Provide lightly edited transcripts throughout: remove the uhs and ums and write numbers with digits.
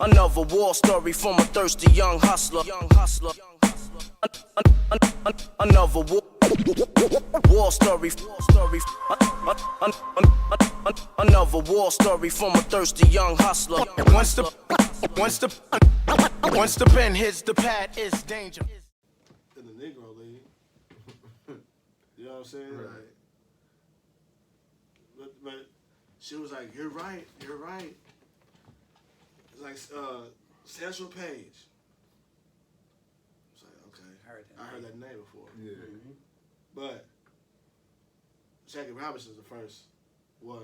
Another war story from a thirsty young hustler. Another war story. Another war story from a thirsty young hustler. Once the pen hits the pad, it's danger. In the Negro League. You know what I'm saying? Right. Like, but she was like, you're right. It's like Central Page. It's like, okay. I heard that name before. Yeah. Mm-hmm. But Jackie Robinson's the first one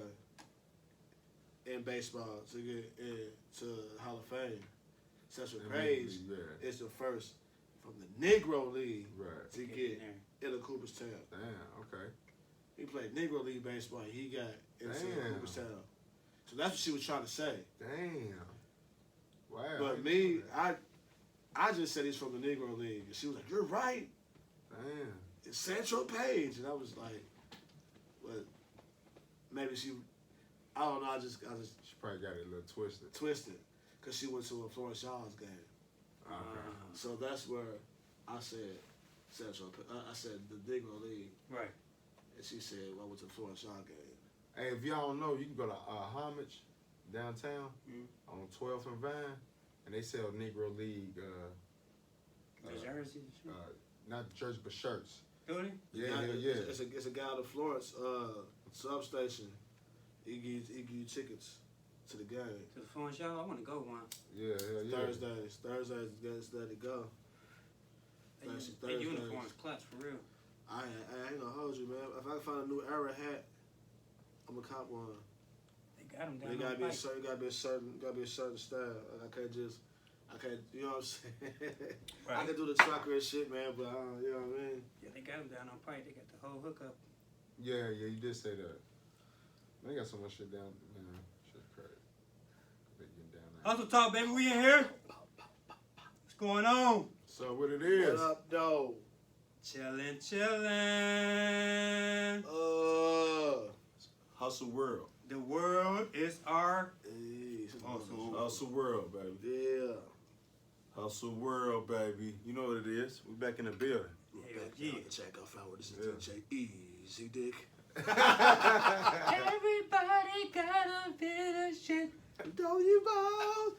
in baseball to get into Hall of Fame. Central Page is the first from the Negro League to get into Cooperstown. Damn, okay. He played Negro League baseball. And he got into Cooperstown. So that's what she was trying to say. Damn. Wow. But me, I just said he's from the Negro League. And she was like, you're right. Damn. It's Central Page. And I was like, what? Maybe she, I don't know. I just She probably got it a little twisted. Because she went to a Florence Shaw's game. Okay. So that's where I said Central. I said the Negro League. Right. And she said, well, I went to the Florence Shaw game. Hey, if y'all don't know, you can go to Homage downtown on 12th and Vine, and they sell Negro League. Jerseys? Not jerseys, but shirts. Do they? Yeah. It's a guy at the Florence substation. He gives you tickets to the game. To the phone show? I want to go one. Yeah. Thursdays is there to go. They uniforms clutch for real. I ain't gonna hold you, man. If I can find a new era hat, I'm gonna cop one. They got them down. It gotta be a certain style. I can't, you know what I'm saying? Right. I can do the trucker and shit, man, but you know what I mean? Yeah, they got them down on Pike. They got the whole hookup. Yeah, you did say that. They got so much shit down, man. Shit's crazy. They getting down there. Hustle Talk, baby, we in here. What's going on? So what it is? What up, though? Chillin'. Hustle World. The world is our Hustle World, baby. Yeah. Hustle World, baby. You know what it is. We back in the building. yeah. Check out Flower. This is DJ Easy Dick. Everybody got a bit of shit. Do you ball?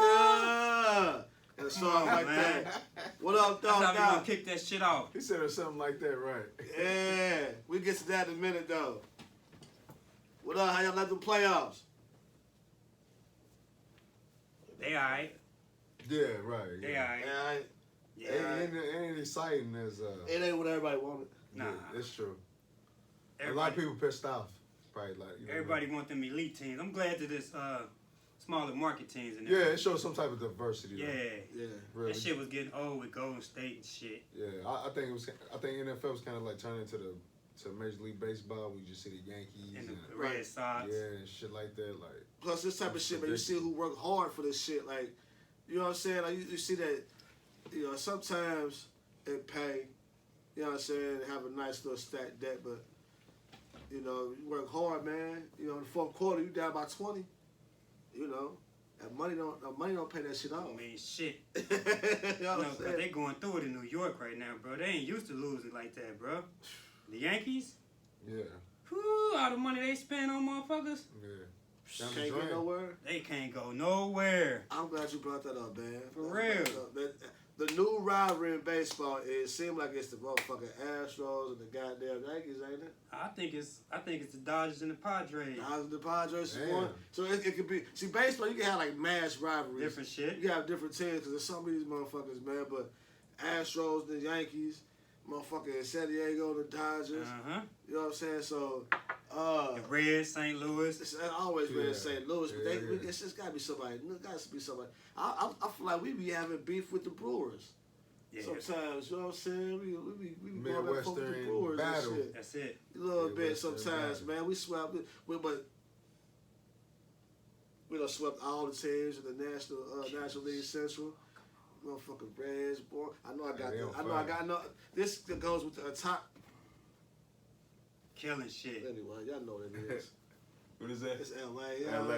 Yeah. And a song like that. What up, That's how we dog? gonna kick that shit off. He said or something like that, right? Yeah. We get to that in a minute, though. What up? How y'all like the playoffs? They alright. Yeah, right. They alright. Yeah. It ain't exciting as It ain't what everybody wanted. Nah. Yeah, it's true. Everybody, A lot of people pissed off. Probably like everybody want them elite teams. I'm glad that there's smaller market teams in there. Yeah, it shows some type of diversity. Yeah. Yeah. Really. That shit was getting old with Golden State and shit. Yeah, I think NFL was kind of like turning to Major League Baseball. We just see the Yankees And the Red Sox. yeah, and shit like that. Like Plus this type of shit, man, you see who work hard for this shit. Like, you know what I'm saying? Like, you see that, you know, sometimes it pay, you know what I'm saying, have a nice little stacked deck, but, you know, you work hard, man. You know, in the fourth quarter, you down by 20. You know, that money don't pay that shit off. I mean, shit. You know what I'm Cause saying? they going through it in New York right now, bro. They ain't used to losing like that, bro. The Yankees, yeah, whew, all the money they spend on motherfuckers, yeah. Down the Can't drain. get nowhere. they can't go nowhere. I'm glad you brought that up, man. For real. The new rivalry in baseball, it seems like it's the motherfucking Astros and the goddamn Yankees, ain't it? I think it's the Dodgers and the Padres. The Padres is Damn. one. So it could be. See, baseball, you can have like mass rivalries. Different shit. You can have different teams because there's some of these motherfuckers, man. But Astros, the Yankees, motherfucking San Diego, the Dodgers. You know what I'm saying? So, The Reds, St. Louis. it's always been Yeah. in St. Louis, but Yeah. it's just gotta be somebody. It gotta be somebody. I feel like we be having beef with the Brewers. Yeah, Sometimes, you know what I'm saying? We be going back and forth with the Midwestern Brewers battle. and shit. that's it. A little Yeah, bit Western sometimes, battle. man. We swept, but we done swept all the teams in the National League Central. Motherfucking Reds, boy. I know I got. This goes with the top. Killing shit. Anyway, y'all know what it is. What is that? It's LA. You know LA.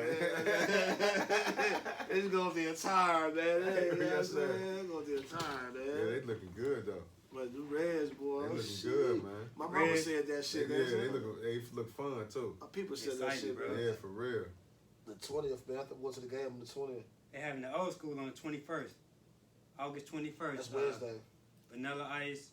It's gonna be a tire, man. You know what I'm Yes, sir. saying? It's gonna be a tire, man. Yeah, they looking good though. But the Reds, boy, They looking shit. good, man. My mama Reds. said that shit. Yeah, man. they look fun too. People said that Excited, shit, bro. bro. Yeah, for real. The 20th, man. I think we went to the game on the 20th. They having the old school on the 21st. August 21st. That's Wednesday. Vanilla Ice.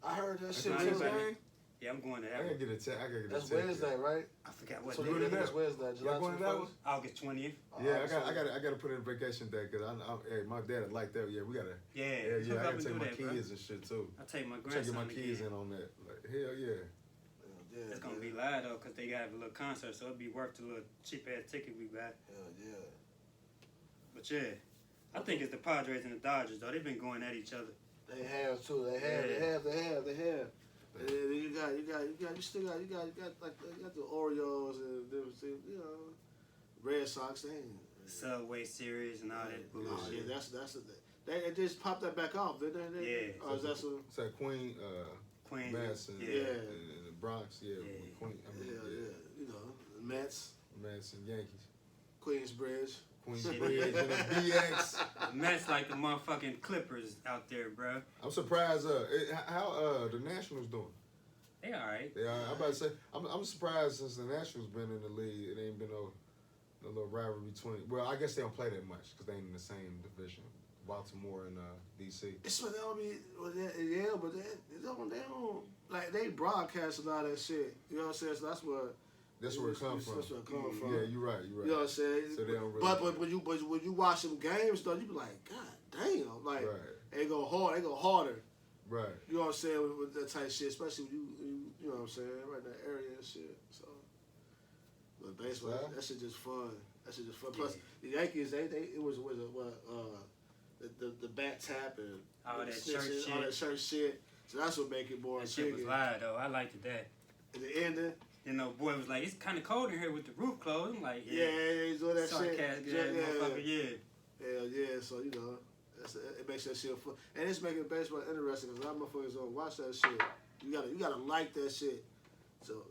I heard that That's shit not too. anybody. Man. Yeah, I'm going to I that gotta one. get a I gotta get a That's ticket. Wednesday, right? I forgot what So day you it think is. it's Wednesday, July Y'all going to that 21st? one? August 20th. Yeah, August 20th. I gotta put in vacation day because hey, my dad would like that. Yeah, we gotta. Yeah, Yeah, hook I up gotta and take do my that, bro. kids and shit too. I take my Taking grandson my kids again. in on that. Like, hell yeah. Yeah, It's gonna man. be live though, cause they got a little concert, so it'll be worth the little cheap ass ticket we got. Hell yeah. But yeah, I think it's the Padres and the Dodgers though. They've been going at each other. They have too. They have. And then you still got the Orioles and them, you know, Red Sox. They ain't. Subway Series and all that Oh, bullshit. yeah, that's they just popped that back off, didn't they? Yeah. Oh, is that some? It's like Queen, Queens. Madison, Yeah. and the Bronx, yeah. Yeah. Queen, I mean, Yeah. You know, Mets, Madison Yankees, Queensbridge. Queensbridge, and the BX. The Mets like the motherfucking Clippers out there, bro. I'm surprised. How the Nationals doing? They alright. Yeah, I'm about to say. I'm surprised since the Nationals been in the league. It ain't been no little rivalry between. Well, I guess they don't play that much because they ain't in the same division. Baltimore and DC. It's what they don't be, yeah, but they don't like they broadcast a lot of that shit. You know what I'm saying? So that's where it comes from. That's where it comes from. Yeah, you're right. You know what I'm saying? So they don't really. But when you watch them games though, you be like, God damn, like Right. they go hard, they go harder. Right. You know what I'm saying with that type of shit, especially when you know what I'm saying, right in that area and shit. So, but baseball, Yeah. that shit just fun. That shit just fun. Plus the Yankees, it was the bat tap and All that snitching, church shit. all that church shit. So that's what make it more That shit was intriguing. live though. I liked that. At the ending, You know, boy was like, it's kind of cold in here with the roof closed. I'm like, yeah, he's doing that shit. sarcastic ass motherfucker, yeah. Hell yeah, so you know, it makes that shit fun, and it's making baseball interesting because a lot of motherfuckers don't watch that shit. You gotta like that shit, so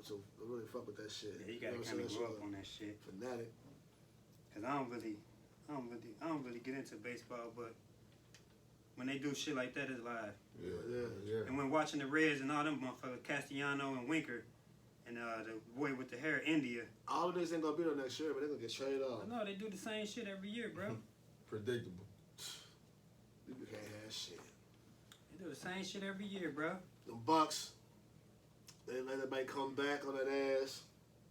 really fuck with that shit. Yeah, you gotta know what I'm kind of saying? grow up on that shit. Fanatic. Cause I don't really get into baseball, but when they do shit like that, it's live. Yeah. And when watching the Reds and all them motherfuckers, Castellano and Winker, and the boy with the hair, India. All of these ain't gonna be there next year, but they're gonna get traded off. I know they do the same shit every year, bro. Predictable. You can't have shit. They do the same shit every year, bro. The Bucks, they let everybody come back on that ass.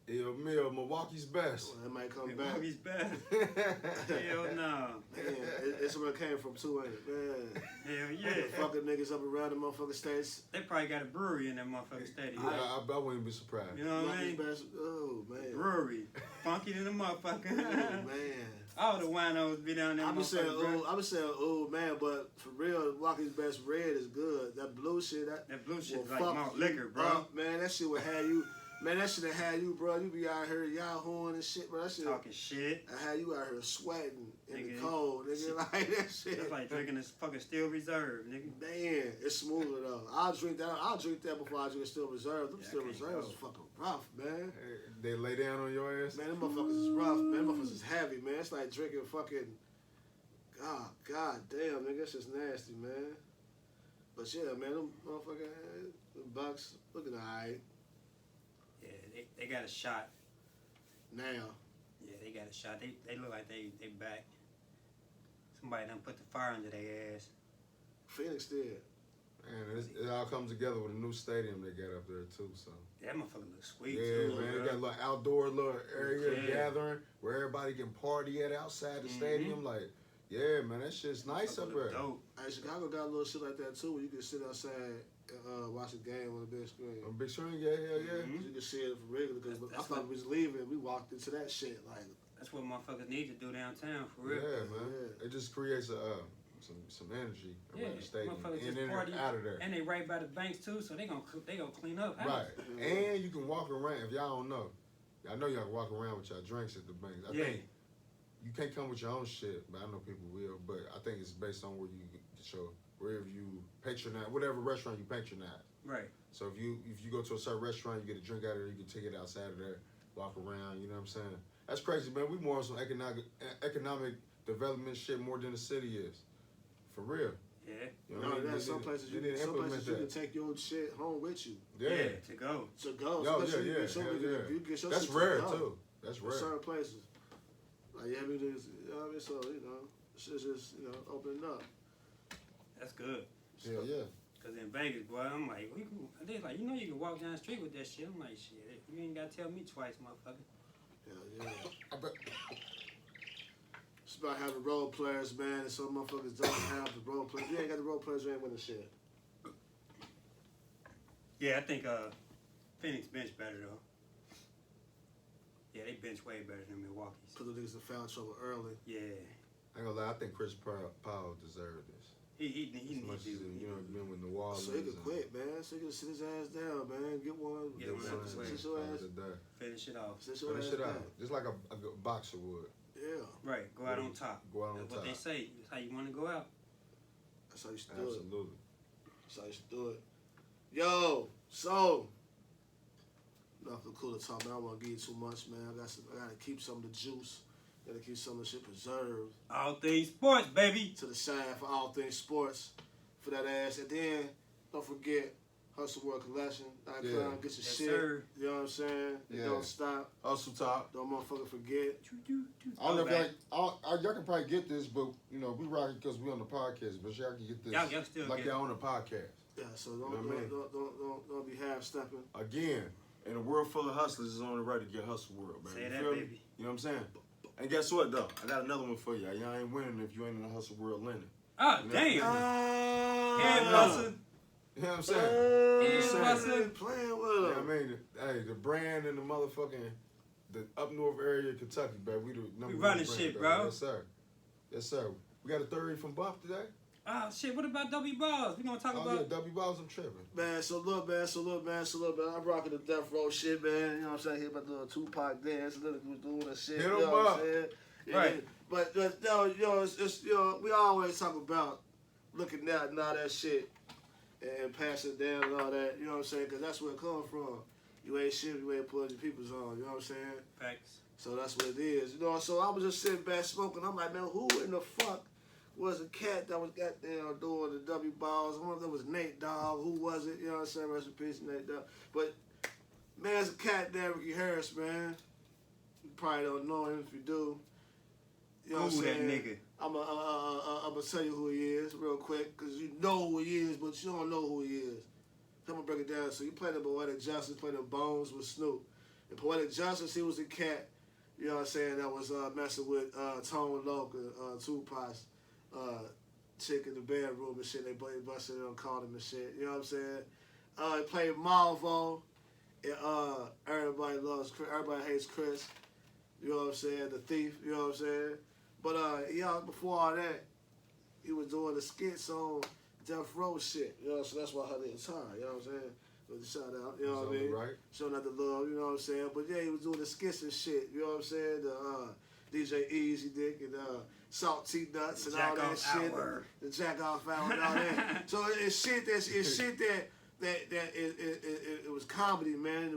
Milwaukee's best. Well, they might come back. Milwaukee's bad. Hell no. Man, it's where it came from too, ain't it? Man. Hell yeah. Fucking niggas up around the motherfucking states. They probably got a brewery in that motherfucking stadium. I wouldn't be surprised. You know what I mean? Oh, man. Brewery. Funky than a motherfucker. Oh, man. All the winos be down there. I be saying, motherfucker, bro. man, but for real, Milwaukee's best red is good. That blue shit, That blue shit will is like fuck malt you liquor, bro. up, man. That shit would have you. Man, that shit have had you, bro. You be out here yahooing and shit, bro. That shit. Talking shit. I had you out here sweating in Nigga, the cold, nigga. Like that shit. That's like drinking this fucking Steel Reserve, nigga. Man, it's smoother though. I'll drink that before I drink Steel Reserve. Them Yeah, I Steel can't Reserves go. is fucking rough, man. They lay down on your ass. Man, them motherfuckers is rough. Man, them motherfuckers is heavy, man. It's like drinking fucking. God damn, nigga, it's just nasty, man. But yeah, man, them motherfucking them Bucks looking alright Yeah, they got a shot. now. Yeah, they got a shot. They look like they back. Somebody done put the fire under their ass. Phoenix did. And it all comes together with a new stadium they got up there too. So That motherfucker looks sweet yeah, too, man, bro. they got a little outdoor little area Yeah. gathering where everybody can party at outside the stadium. Like, yeah, man, that shit's nice up there. Dope. Hey, Chicago got a little shit like that too, where you can sit outside and watch a game on the big screen. On big screen, yeah. You can see it for regular. Because I That's thought we was leaving, we walked into that shit like. That's what motherfuckers need to do downtown for real. Yeah, man. Yeah. It just creates some energy Yeah, around the stadium, motherfuckers in just and party, out of there. and they right by the banks too, so they gonna clean up. Right, and you can walk around. If y'all don't know, I know y'all can walk around with y'all drinks at the banks. I think you can't come with your own shit, but I know people will. But I think it's based on where you get your wherever you patronize, whatever restaurant you patronize. Right. So if you go to a certain restaurant, you get a drink out of there, you can take it outside of there, walk around. You know what I'm saying? That's crazy, man. We more on some economic development shit more than the city is, for real. Yeah. You know what I mean? Some places you can take your shit home with you. Yeah. To go. To go. Yo, Especially yeah. You get your That's shit rare to go. too. That's rare. Certain places. Like you know what I mean? So, shit's just, opening up. That's good. Yeah, yeah. Cause in Vegas, boy, I'm like, they like, you can walk down the street with that shit. I'm like, shit, you ain't gotta tell me twice, motherfucker. Yeah. It's about having role players, man, and some motherfuckers don't have the role players. If you ain't got the role players, you ain't winning shit. Yeah, I think Phoenix bench better though. Yeah, they bench way better than Milwaukee's. Put the niggas in foul trouble early. Yeah. I ain't gonna lie, I think Chris Paul deserved this. He as much as been with New Orleans. So he could quit, man. So he could sit his ass down, man. Get one. Get one out the way. Sit your ass. Finish it off. Finish it out. Just like a boxer would. Yeah. Right. Go out on top. Go out on That's top. what they say. That's how you want to go out. That's how you should do it. Absolutely. That's how you should do it. Yo, so nothing cool to talk about. I don't want to give you too much, man. I gotta keep some of the juice. Gotta keep some of the shit preserved. All things sports, baby. To the side for all things sports. For that ass. And then, don't forget, Hustle World Collection.com. Get your shit. Sir. You know what I'm saying? Yeah. Don't stop. Hustle Top. Don't motherfucker forget. I don't know if y'all can probably get this, but we rocking because we on the podcast. But y'all can get this Y'all still like get y'all on the podcast. Yeah, so You know what I mean? don't be half stepping. Again, in a world full of hustlers, it's only right to get Hustle World, baby. Say You that, feel me? baby. You know what I'm saying? And guess what, though? I got another one for you. Y'all ain't winning if you ain't in the Hustle World linen. Oh, You know? damn. Head Yeah, busting. You know what I'm saying? Yeah, just saying. busting. Playing with You know them. what I mean? Hey, the brand and the motherfucking the up north area of Kentucky, baby. We the number We one running brand, shit, baby. bro. Yes, sir. Yes, sir. We got a 30 from Buff today. Oh, shit. What about W Balls? We gonna talk Oh about... yeah, W Balls, I'm tripping. Man, so look, man. I'm rocking the Death Row shit, man. You know what I'm saying? Here about the little Tupac dance, was doing that shit. Hit 'em you know what up. I'm saying? Yeah, Right. But it's we always talk about looking at and all that shit and passing it down and all that. You know what I'm saying? Because that's where it comes from. You ain't shit, you ain't putting your peoples on. You know what I'm saying? Facts. So that's what it is. So I was just sitting back smoking. I'm like, man, who in the fuck was a cat that was goddamn doing the W balls? I wonder if that was Nate Dogg. Who was it? You know what I'm saying? Rest in peace, Nate Dogg. But man, there's a cat there, Ricky Harris, man. You probably don't know him. If you do, you know what I'm Who that saying? nigga? I'm gonna tell you who he is real quick, because you know who he is, but you don't know who he is. I'm gonna break it down. So you played the Poetic Justice, played the Bones with Snoop. In Poetic Justice, he was a cat, you know what I'm saying, that was messing with Tone Loc, Tupac's chick in the bedroom and shit. They busted it and called him and shit. You know what I'm saying? He played Malvo. And, everybody hates Chris. You know what I'm saying? The Thief. You know what I'm saying? But before all that, he was doing the skits on Death Row shit. You know, so that's why I had the entire. You know what I'm saying? With the shout out. You know what I mean? Right. Showing out the love. You know what I'm saying? But yeah, he was doing the skits and shit. You know what I'm saying? The DJ Easy Dick and Salt Tea Nuts and all that shit. The Jack Off Hour and all that. So it's shit that it was comedy, man.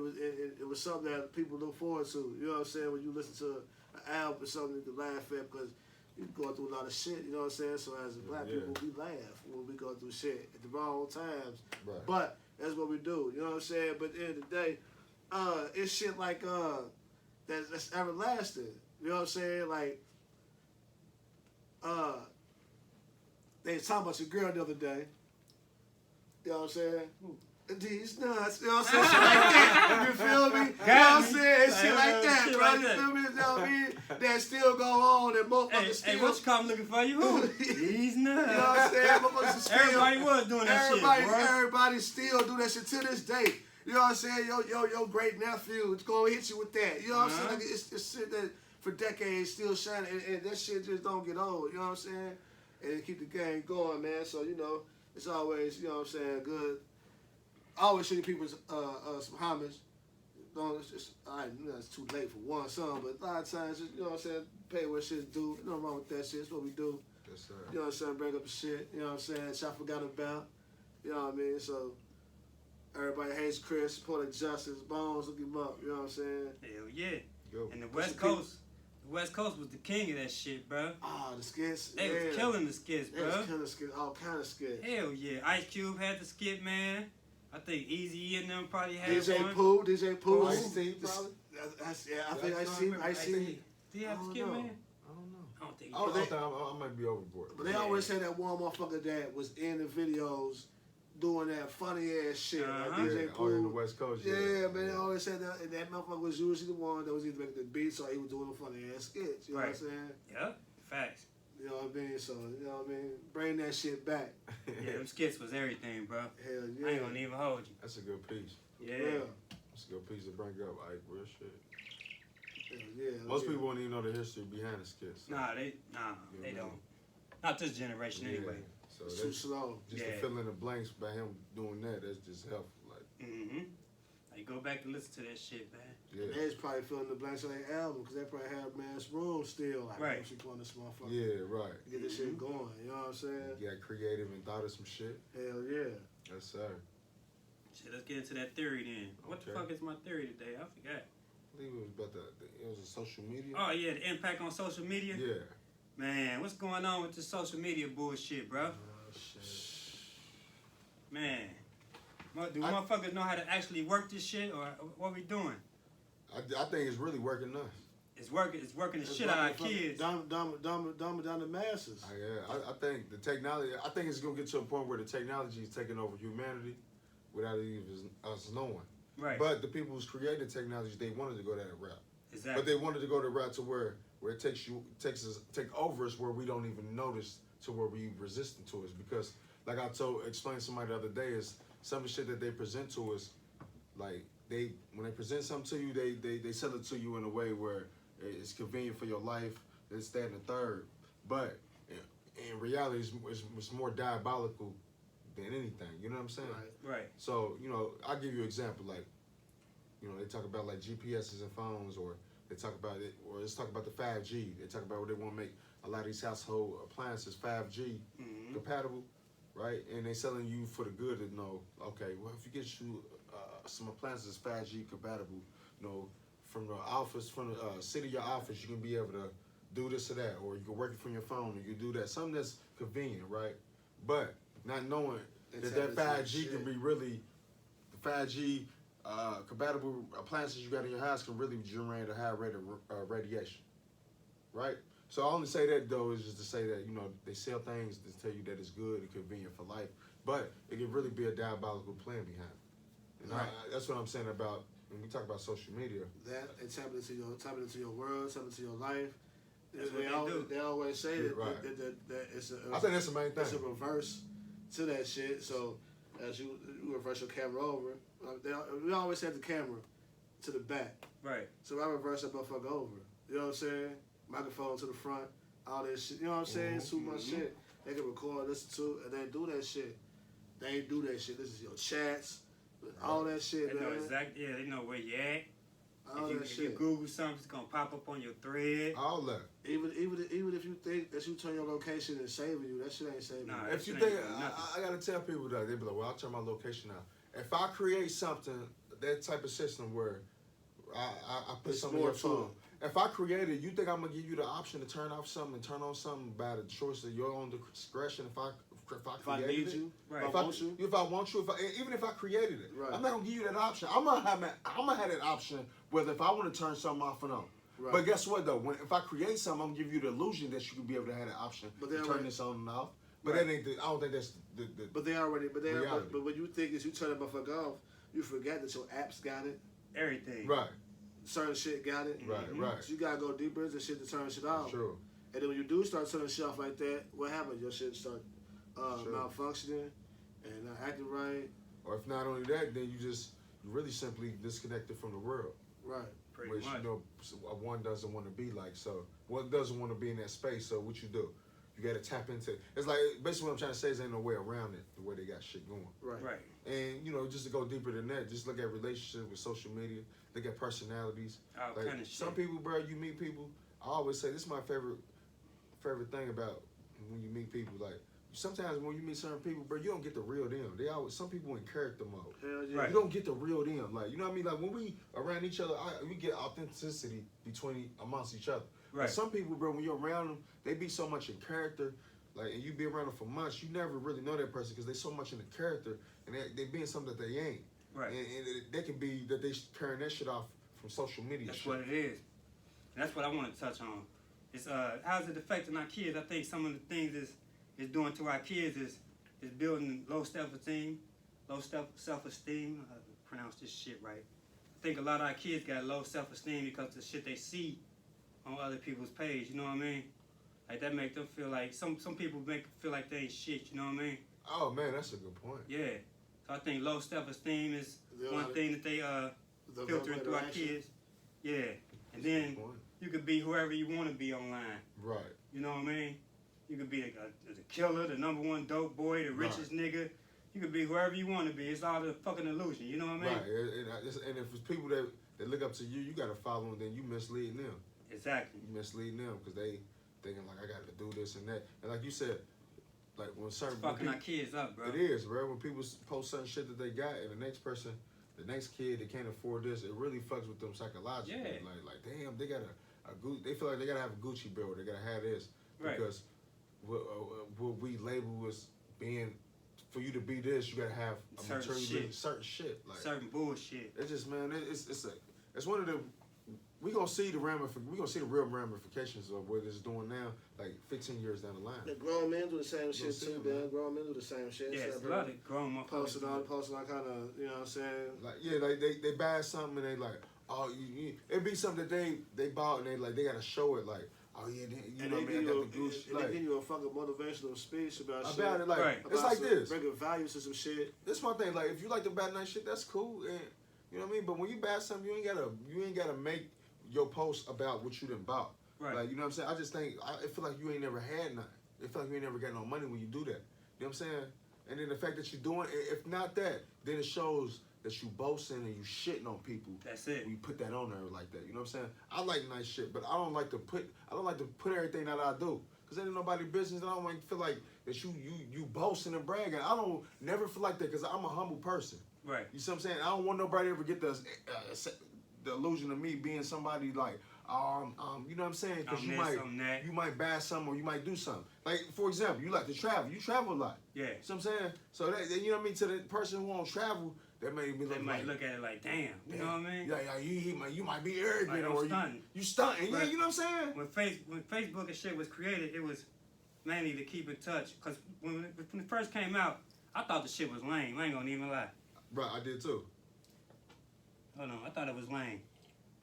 It was something that people look forward to. You know what I'm saying? When you listen to an album or something, you can laugh at because you going through a lot of shit. You know what I'm saying? So as black people, we laugh when we go through shit at the wrong times. Right. But that's what we do. You know what I'm saying? But at the end of the day, it's shit like that's everlasting. You know what I'm saying? Like they was talking about your girl the other day. You know what I'm saying? These nuts, you know what I'm saying? Shit like that. You feel me? You know what I'm saying? It's shit like that, bro. You feel me? You know what I mean? That still go on and motherfuckers still. Hey, what you call him looking for? You who? These nuts. You know what I'm saying? Motherfuckers still. Everybody was doing that shit, bro. Everybody still do that shit to this day. You know what I'm saying? Your great nephew is gonna hit you with that. You know what I'm saying? Like, it's shit that for decades still shining, and that shit just don't get old. You know what I'm saying? And keep the game going, man. So it's always, you know what I'm saying, good. I always show people some homage. It's just, it's too late for one song, but a lot of times, you know what I'm saying, pay what shit's due. Nothing wrong with that shit. It's what we do. Yes, sir. You know what I'm saying? Bring up the shit. You know what I'm saying? Shit I forgot about. You know what I mean? So, Everybody hates Chris, Poetic Justice, Bones, look him up. You know what I'm saying? Hell yeah. Go. And the What's West your Coast, the West Coast was the king of that shit, bro. Ah, the skits. They was killing the skits, They bro. was killing skits, all kind of skits. Hell yeah. Ice Cube had the skit, man. I think Easy and them probably had DJ one. Pooh, DJ Pooh. Ice-T probably? I think I see. Did he have I the don't skit, know. man? I don't know. I don't think he I, don't did. think I might be overboard. But they always say that one motherfucker that was in the videos doing that funny ass shit. Like Uh-huh. DJ Yeah, all in the Pooh. West Coast. Yeah, man, they always said that, and that motherfucker was usually the one that was either making the beats or he was doing the funny ass skits. You know Right. what I'm saying? Yeah, facts. You know what I mean? So, you know what I mean? Bring that shit back. Yeah, them skits was everything, bro. Hell yeah. I ain't gonna even hold you. That's a good piece. Yeah. Yeah. That's a good piece to bring up. Like real shit. Hell yeah. Most yeah. people won't even know the history behind the skits. So. Nah, they Yeah, man. don't. Not this generation anyway. So It's too that's slow. just Yeah. to fill in the blanks by him doing that. That's just helpful. Like Mm-hmm. Like go back and listen to that shit, man. yeah, They was probably filling the blanks on their album because they probably have man's room still. Like, Right. she pulling this motherfucker. yeah, right. Get this shit going. You know what I'm saying? You got creative and thought of some shit. Hell yeah. Yes, sir. Shit, let's get into that theory then. What the Okay. fuck is my theory today? I forgot. I believe it was about it was a social media. Oh yeah, the impact on social media. Yeah. Man, what's going on with this social media bullshit, bro? Oh, shit. Man, do I- motherfuckers know how to actually work this shit, or what we doing? I think it's really working us. It's working the It's shit out of our fucking kids. Dumb down the masses. I think the technology. I think it's gonna get to a point where the technology is taking over humanity, without even us knowing. Right. But the people who's created technology, they wanted to go that route. Exactly. But they wanted to go the route to where it take over us where we don't even notice to where we resistant to us. Because like I explained to somebody the other day, is some of the shit that they present to us, like when they present something to you, they sell it to you in a way where it's convenient for your life, this, that, and the third. But in reality, it's more diabolical than anything. You know what I'm saying? Right. Right. So, I'll give you an example. Like, they talk about like GPSs and phones, or they talk about it, or let's talk about the 5G. They talk about where they want to make a lot of these household appliances 5G Mhm. compatible, right? And they selling you for the good to know, okay, well, if you get you some appliances 5G compatible, from the office, from the city of your office, you can be able to do this or that, or you can work it from your phone, or you can do that. Something that's convenient, right? But not knowing that 5G can be really, the 5G compatible appliances you got in your house can really generate a high rate of radiation, right? So I only say that though is just to say that they sell things to tell you that it's good and convenient for life, but it can really be a diabolical plan behind it. And Right. that's what I'm saying about when we talk about social media. That and tapping into your world, tapping into your life. That's what they do. They always say that, Right. that it's I think that's the main it's a thing. reverse to that shit. So as you reverse your camera over, we always set the camera to the back. Right. So I reverse that motherfucker over. You know what I'm saying? Microphone to the front, all that shit. You know what I'm saying? Too much shit. They can record, listen to, and then do that shit. They ain't do that shit. This is your chats, all that shit, They know man. exactly. Yeah, they know where you at. All that If you shit. Google something, it's gonna pop up on your thread. All that. Even if you think that you turn your location and saving you, that shit ain't saving Nah, you. If you That shit think, ain't doing nothing. I gotta tell people that, they be like, well, I'll turn my location out. If I create something, that type of system where I put It's something in more your to phone. If I create it, you think I'm gonna give you the option to turn off something and turn on something by the choice of your own discretion? If I If I created need it? you, Right. if I want you, If I want you, even if I created it, Right. I'm not gonna give you that option. I'm gonna have that option whether if I want to turn something off or not. Right. But guess what though? If I create something, I'm gonna give you the illusion that you can be able to have that option But to they turn already- this on and off. But Right. that ain't. I don't think that's the but reality. but when you think is you turn that motherfucker off, you forget that your apps got it, Everything. right, certain shit got it. right, Mhm. right. So you gotta go deeper into shit to turn shit off. True. And then when you do start turning shit off like that, what happens? Your shit start Sure. malfunctioning and not acting right. Or if not only that, then you really simply disconnected from the world, Right. Pretty which much. one doesn't want to be like. So one doesn't want to be in that space. So what you do? You got to tap into. It's like basically what I'm trying to say is ain't no way around it. The way they got shit going. Right. Right. And just to go deeper than that, just look at relationships with social media. Look at personalities. All Like kind of shit. some people, bro, you meet people. I always say this is my favorite thing about when you meet people. Like sometimes when you meet certain people, bro, you don't get the real them. They always some people in character mode. Hell yeah. Right. You don't get the real them. Like, you know what I mean? Like when we around each other, we get authenticity amongst each other. Right. But some people, bro, when you're around them, they be so much in character. Like, and you be around them for months, you never really know that person because they so much in the character and they being something that they ain't. Right. And they can be that they carrying that shit off from social media. That's shit. what it is. And that's what I want to touch on. It's how's it affecting our kids? I think some of the things is doing to our kids is building low self-esteem, self-esteem. Pronounce this shit right. I think a lot of our kids got low self-esteem because of the shit they see on other people's page. You know what I mean? Like that make them feel like some people make them feel like they ain't shit. You know what I mean? Oh man, that's a good point. Yeah. So I think low self-esteem is one thing that they filtering through our kids. Yeah. And then you could be whoever you want to be online. Right. You know what I mean? You could be the killer, the #1 dope boy, the richest nigga. You could be whoever you want to be. It's all a fucking illusion. You know what I mean? Right. And if it's people that look up to you, you got to follow them. Then you misleading them. Exactly. You misleading them because they thinking like I got to do this and that. And like you said, like when certain It's fucking people, our kids up, bro. It is, bro. When people post certain shit that they got, and the next person, the next kid, they can't afford this. It really fucks with them psychologically. Yeah. Like damn, they got they feel like they gotta have a Gucci belt. They gotta have this because what we label as being for you to be this, you gotta have a certain shit, like certain bullshit. It's just, man, it's one of the we gonna see the real ramifications of what it's doing now, like 15 years down the line. The grown men do the same shit too, man. Grown men do the same shit. Yeah, it's a lot of grown motherfuckers. Posting all kind of, you know what I'm saying? Like, yeah, like they buy something and they like, oh, it be something that they bought and they gotta show it, like, oh yeah, you know what I mean? I got the goose. They give you a fucking motivational speech about shit. It, like, right. It's like this. Bringing values to some shit. This my thing. Like, if you like to buy nice shit, that's cool, and you know what I mean. But when you buy something, you ain't gotta make your post about what you done bought. Right. Like, you know what I'm saying? I just think I feel like you ain't never had nothing. I feel like you ain't never got no money when you do that. You know what I'm saying? And then the fact that you're doing, if not that, then it shows that you boasting and you shitting on people. That's it. When you put that on there like that. You know what I'm saying? I like nice shit, but I don't like to put everything that I do. Cause ain't nobody business, and I don't like feel like that you boasting and bragging. I don't never feel like that because I'm a humble person. Right. You see what I'm saying? I don't want nobody to ever get the illusion of me being somebody like, you know what I'm saying? Because you might buy something or you might do something. Like, for example, you like to travel. You travel a lot. Yeah. You know what I'm saying? So that, you know what I mean? To the person who won't travel, that made me look. They might look at it like, damn. You know what I mean? Yeah, you might be arrogant like, or you stunting. Yeah, you know what I'm saying? When Facebook and shit was created, it was mainly to keep in touch. Cause when it first came out, I thought the shit was lame. I ain't gonna even lie. Right, I did too. Hold on, I thought it was lame.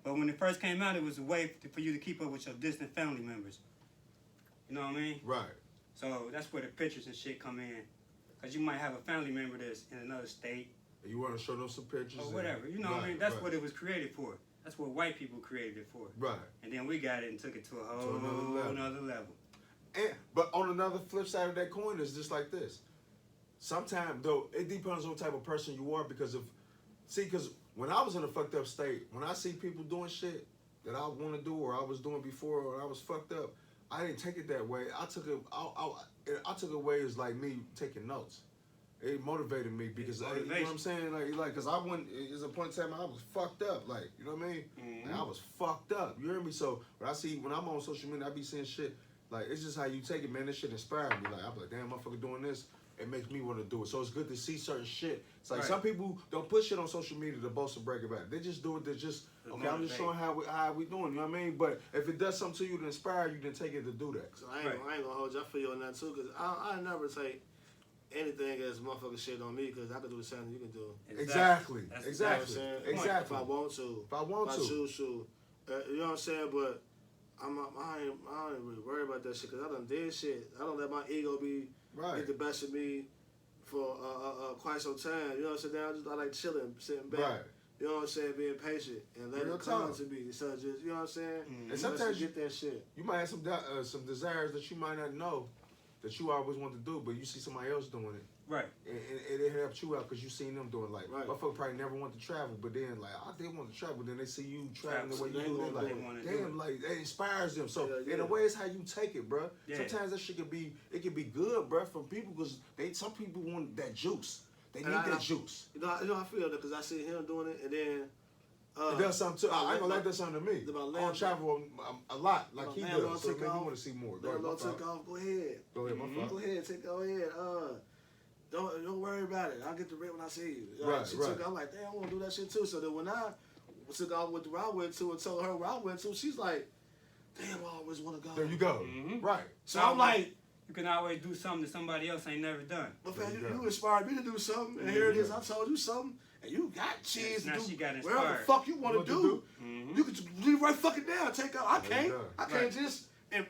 But when it first came out, it was a way for you to keep up with your distant family members. You know what I mean? Right. So that's where the pictures and shit come in. Because you might have a family member that's in another state. And you want to show them some pictures. Or whatever. You know what I mean? That's what it was created for. That's what white people created it for. Right. And then we got it and took it to a whole another level. But on another flip side of that coin, it's just like this. Sometimes, though, it depends on what type of person you are because when I was in a fucked up state, when I see people doing shit that I want to do or I was doing before or I was fucked up, I didn't take it that way. I took it away as like me taking notes. It motivated me because you know what I'm saying, like, cause I went. There's a point in time I was fucked up, like, you know what I mean? Mm-hmm. Like, I was fucked up. You hear me? So when I'm on social media, I be seeing shit. Like, it's just how you take it, man. This shit inspired me. Like, I'm like, damn, motherfucker doing this. It makes me want to do it. So it's good to see certain shit. It's like some people don't put shit on social media to boast and brag about it. They just do it to just, okay, I'm just showing how we doing, you know what I mean? But if it does something to you to inspire you, then take it to do that. So I ain't gonna hold you. I feel you on that too, because I never take anything as motherfucking shit on me, because I can do the same thing you can do. Exactly. Exactly. If I want to. If I choose to. You know what I'm saying? But I ain't really worried about that shit, because I done did shit. I don't let my ego get the best of me for quite some time. You know what I'm saying? I like chilling, sitting back. Right. You know what I'm saying? Being patient and letting it come to me. So just, you know what I'm saying? Mm-hmm. And sometimes you get that shit. You might have some desires that you might not know that you always want to do, but you see somebody else doing it. Right. And it helps you out because you seen them doing like, Right. motherfucker probably never want to travel, but then like, I did want to travel, then they see you traveling the way you Travel, do, they they're wanna like, do it. damn, like, it inspires them. So Yeah. in a way, it's how you take it, bro. Yeah. Sometimes that shit can be good, bro, from people because some people want that juice. They need that juice. You know, I feel that because I see him doing it, and then It does something too. I ain't gonna let that something to me. I don't travel a lot like he does, so maybe you want to see more. Go ahead, my fault. Take off. Go ahead. Go ahead, my fault. Go ahead. Go ahead. Don't worry about it. I'll get the rent when I see you. Right, She right. took. I'm like, damn, I want to do that shit too. So then when I took off with where I went to and told her where I went to, she's like, damn, I always want to go. There you go. Right. So I'm like, you can always do something that somebody else ain't never done. but man, you inspired me to do something, and here it is. I told you something, and you got cheese Now to she do got whatever the inspired. fuck you want to do. Mm-hmm. You can just leave right fucking down. Take out. I There you can't. go. I can't Right. just. And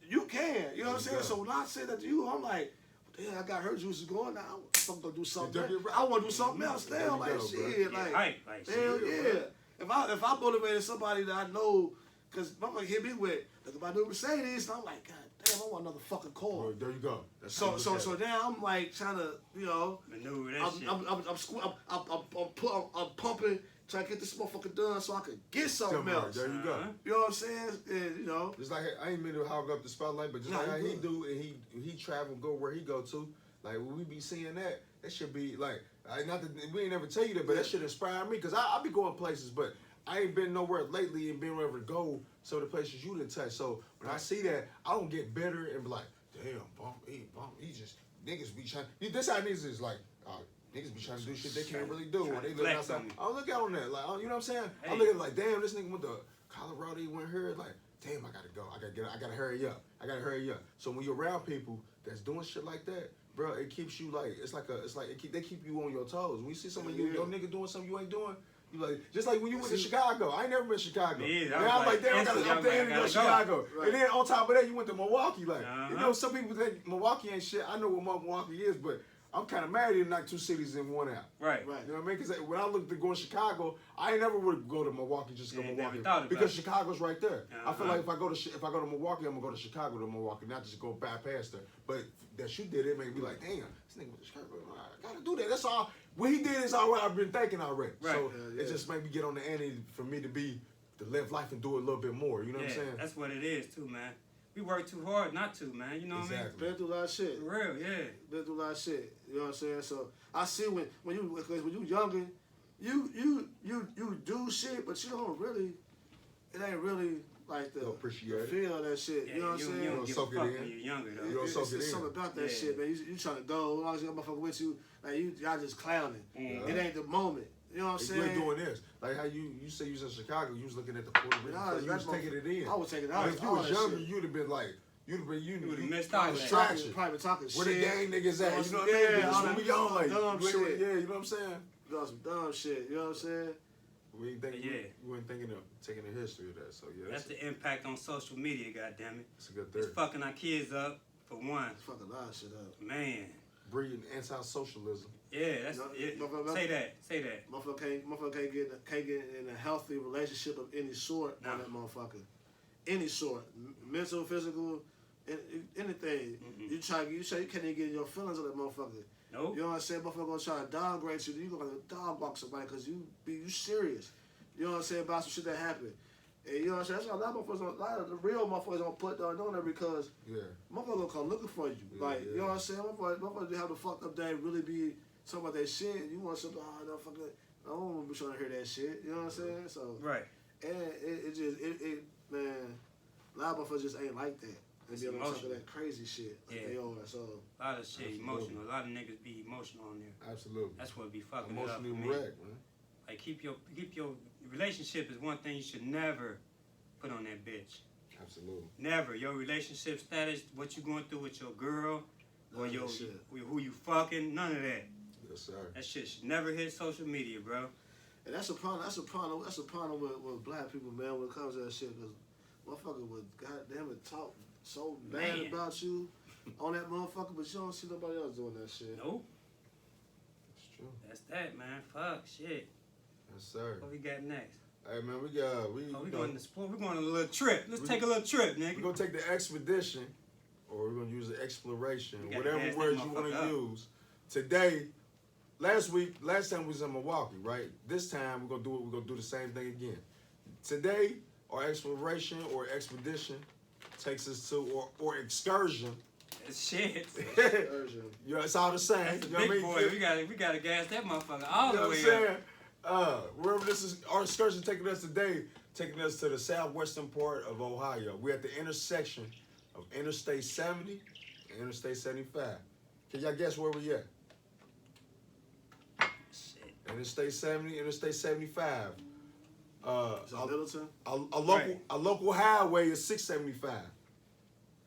you can. You know what I'm There you saying? go. So when I say that to you, I'm like, damn, I got her juices going now. I'm fucking gonna do something. There you go. I want to do something else There now. you Like go, shit. bro. Like Right. Like, hell shit. yeah. If I motivated somebody that I know, because motherfucker hit me with, look at my new Mercedes, and I'm like, God damn, I want another fucking car. Well, there you go. That's So how you look at it. now I'm like trying to, you know, Maneuver that shit. I'm pumping, trying to get this motherfucker done so I can get something Right, else. there you go. You know what I'm saying? And, you know, Just like I ain't mean to hog up the spotlight, but just Nah, like how you he good. do, and he travel, go where he go to. Like when we be seeing that should be like, not that we ain't never tell you that, but that should inspire me because I be going places, but I ain't been nowhere lately and been able to go some of the places you didn't touch. So when I see that, I don't get bitter and be like, damn, he just niggas be trying. This how niggas is like. Niggas be trying to do shit they can't really do. Or they live flex outside. on me. I look out on that, like, you know what I'm saying? I Hey. look at it like, damn, this nigga went to Colorado, he went here, like, damn, I gotta go. I gotta hurry up. So when you're around people that's doing shit like that, bro, it keeps you like, they keep you on your toes. When you see someone, your nigga doing something you ain't doing, you like, just like when you went to Chicago. I ain't never been to Chicago. Yeah, And I'm like, damn, I'm instantly, planning to I go to gotta go. Chicago. Right. And then on top of that, you went to Milwaukee. Like, you Uh-huh. know, some people think Milwaukee ain't shit. I know what Milwaukee is, but I'm kind of mad he didn't knock two cities in one out. Right. right. You know what I mean? Because when I looked at going to Chicago, I ain't never would go to Milwaukee just to go Yeah, to never Milwaukee thought about because it. Chicago's right there. I feel Uh-huh. like if I go to Milwaukee, I'm gonna go to Chicago to Milwaukee, not just go bypass there. But that you did it made me like, damn, this nigga went to Chicago. I gotta do that. That's all. What he did is all what I've been thinking already. Right. So Yeah. it just made me get on the ante for me to live life and do it a little bit more. You know what I'm saying? That's what it is too, man. We work too hard not to, man. You know what I mean? Exactly. Been through a lot of shit. For real, yeah. Been through a lot of shit. You know what I'm saying? So I see when you younger, you do shit, but you don't really. It ain't really like the You appreciate it. feel that shit. Yeah, you know what I'm you saying? don't don't give soak a it fuck in. when you're younger, though. You don't soak it It's in. something about that Yeah. shit, man. You trying to go, as long as you got a motherfucker with you, like y'all just clowning. Mhm. It ain't the moment. You know what I'm If you're saying? doing this, like how you say you was in Chicago, you was looking at the Puerto Rican, Nah, you was that taking it in. I was taking it But out. if you was younger, you'd have been like, you would've missed out on that. distraction. Probably talking Where shit. the gang niggas at? You know what I Yeah, mean? all That's when that we young, like, dumb shit. yeah, you know what I'm saying? Doing some dumb shit. You know what I'm saying? We ain't thinking, Yeah. we weren't thinking of taking the history of that. So yeah, That's the impact on social media, goddammit. that's a good It's theory. fucking our kids up, for one. It's fucking a lot of shit up. Man. Breeding anti-socialism. Yeah, that's No, it. no. Say that. Motherfucker can't get in a healthy relationship of any sort on Nah. that motherfucker. Any sort, mental, physical, anything. Mm-mm. You can't even get in your feelings of that motherfucker. Nope. You know what I'm saying? Motherfucker gonna try to downgrade you. You gonna dog walk somebody because you serious. You know what I'm saying about some shit that happened. And you know what I'm saying? That's why a lot of the real motherfuckers don't put down on there because Yeah. motherfucker gonna come looking for you. Yeah, Like, yeah. you know what I'm saying? Motherfucker have the fucked up day, really be talking about that shit. You want something, no, fucking, I don't want to be trying to hear that shit. You know what I'm saying? So, Right. and it man, a lot of motherfuckers just ain't like that. They It's be on top of emotional. that crazy shit. Like Yeah. they are, so. A lot of shit Absolutely. emotional. A lot of niggas be emotional on there. Absolutely. That's what be fucking it up for Emotionally me. wrecked, man. Like keep your relationship is one thing you should never put on that bitch. Absolutely. Never. Your relationship status, what you going through with your girl, or None of your that shit. who you fucking, none of that. Yes, sir. That shit should never hit social media, bro. And that's a problem. That's a problem with black people, man. When it comes to that shit, because motherfucker would goddamn it talk so bad Man. about you on that motherfucker, but you don't see nobody else doing that shit. Nope. That's true. That's that, man. Fuck shit. Yes, sir. What we got next? Hey, man, we Oh, we going to explore. We're going on a little trip. Let's take a little trip, We're nigga. gonna take the expedition, or we're gonna use the exploration, We gotta whatever gas that words you want motherfucker to up. use. today, last time we was in Milwaukee, right? This time we're gonna do the same thing again. Today, our exploration or expedition takes us to or excursion. Shit. You know, it's all the same. That's a You know big what I mean? boy. We gotta gas that motherfucker all You know the what I'm way up. saying? Wherever this is, our excursion taking us today, taking us to the southwestern part of Ohio. We're at the intersection of Interstate 70 and Interstate 75. Can y'all guess where we at? Shit. Interstate 70, Interstate 75. Is it Littleton? A local highway is 675.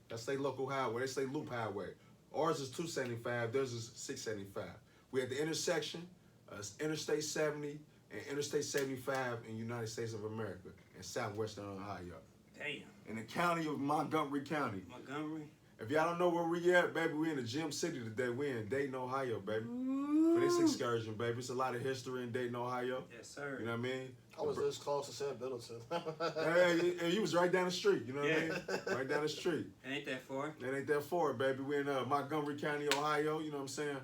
That's their local highway. They say loop highway. Ours is 275. Theirs is 675. We at the intersection, Interstate 70 and Interstate 75 in the United States of America in southwestern Ohio. Damn. In the county of Montgomery County. Montgomery. If y'all don't know where we at, baby, we in the Gym City today. We in Dayton, Ohio, baby. For this excursion, baby. It's a lot of history in Dayton, Ohio. Yes, sir. You know what I mean? I was this close to St. Middleton. Hey, you was right down the street, you know what I mean? Right down the street. It ain't that far. That ain't that far, baby. We in Montgomery County, Ohio, you know what I'm saying?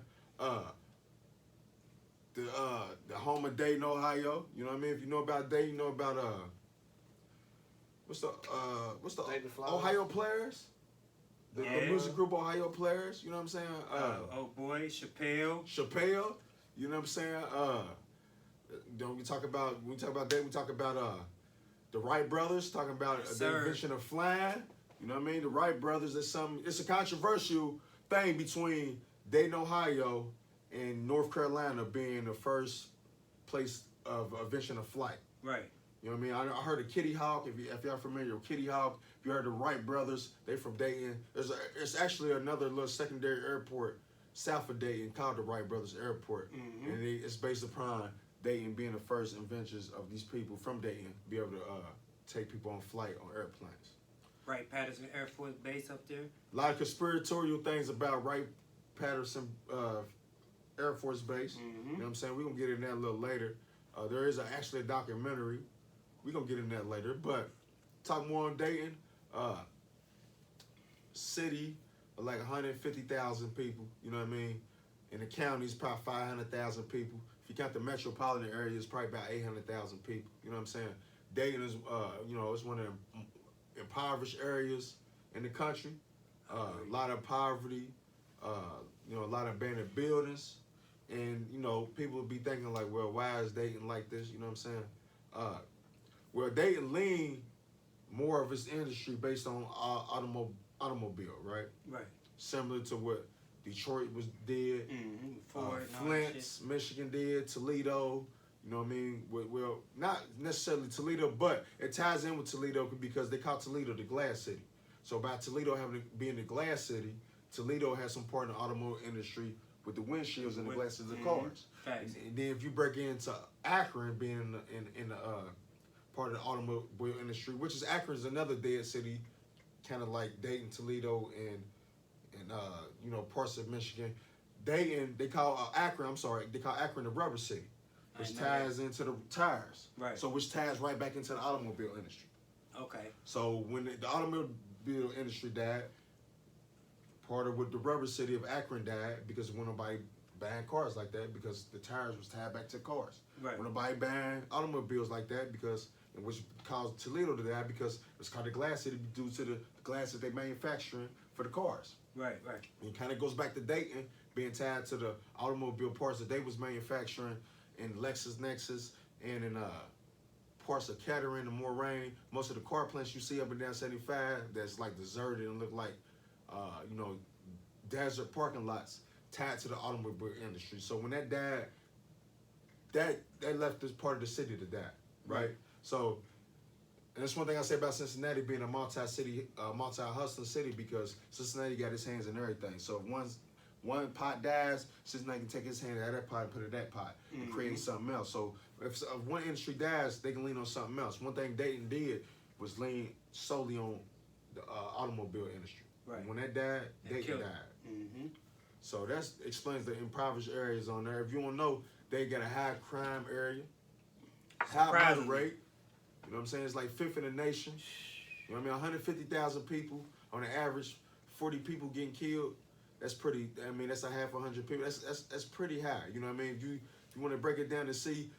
The home of Dayton, Ohio. You know what I mean? If you know about Dayton, you know about what's the Dayton Flowers? Ohio Players? The Yeah. music group Ohio Players, you know what I'm saying? Oh boy, Chappelle. Chappelle, you know what I'm saying? When we talk about Dayton, we talk about the Wright brothers, talking about Yes, the sir. invention of flying. You know what I mean? The Wright brothers, it's a controversial thing between Dayton, Ohio and North Carolina being the first place of invention of flight. Right. You know what I mean? I heard of Kitty Hawk. If y'all familiar with Kitty Hawk, if you heard the Wright brothers, they from Dayton. It's actually another little secondary airport south of Dayton called the Wright Brothers Airport, and it's based upon Dayton being the first inventors of these people from Dayton be able to take people on flight on airplanes. Wright Patterson Air Force Base up there. A lot of conspiratorial things about Wright Patterson Air Force Base. You know what I'm saying? We're going to get in that a little later. There is actually a documentary. We're going to get in that later. But talk more on Dayton. City of like 150,000 people. You know what I mean? In the county, it's probably 500,000 people. If you count the metropolitan area, it's probably about 800,000 people. You know what I'm saying? Dayton is, it's one of the impoverished areas in the country. A lot of poverty, a lot of abandoned buildings. And, people would be thinking like, well, why is Dayton like this? You know what I'm saying? Well, Dayton lean more of its industry based on automobile, right? Right. Similar to what Detroit did, Ford, and all that Flint, shit. Michigan did, Toledo. You know what I mean? Well, not necessarily Toledo, but it ties in with Toledo because they call Toledo the glass city. So by Toledo being the glass city, Toledo has some part in the automobile industry with the windshields and the glasses of the cars. Facts. And then if you break into Akron being in the part of the automobile industry, which is Akron is another dead city, kind of like Dayton, Toledo, and parts of Michigan. Dayton, they call Akron the rubber city, which ties into the tires. Right. So which ties right back into the automobile industry. Okay. So when the automobile industry died, part of what the rubber city of Akron died because when nobody buying cars like that because the tires was tied back to cars. Right. When nobody buying automobiles like that which caused Toledo to die because it's called the glass city due to the glass that they manufacturing for the cars. Right. And it kind of goes back to Dayton being tied to the automobile parts that they was manufacturing in LexisNexis and in parts of Kettering and Moraine. Most of the car plants you see up and down 75 that's like deserted and look like desert parking lots tied to the automobile industry. So when that died, that left this part of the city to die, right? So, and that's one thing I say about Cincinnati being a multi-hustling city because Cincinnati got its hands in everything. So if one pot dies, Cincinnati can take his hand out of that pot and put it in that pot and create something else. So if one industry dies, they can lean on something else. One thing Dayton did was lean solely on the automobile industry. Right. When that died, Dayton died. So that explains the impoverished areas on there. If you don't know, they got a high crime area, high murder rate. You know what I'm saying? It's like fifth in the nation. You know what I mean? 150,000 people on an average, 40 people getting killed. that's pretty. I mean, that's a half 100 people. That's pretty high. You know what I mean? If you want to break it down to see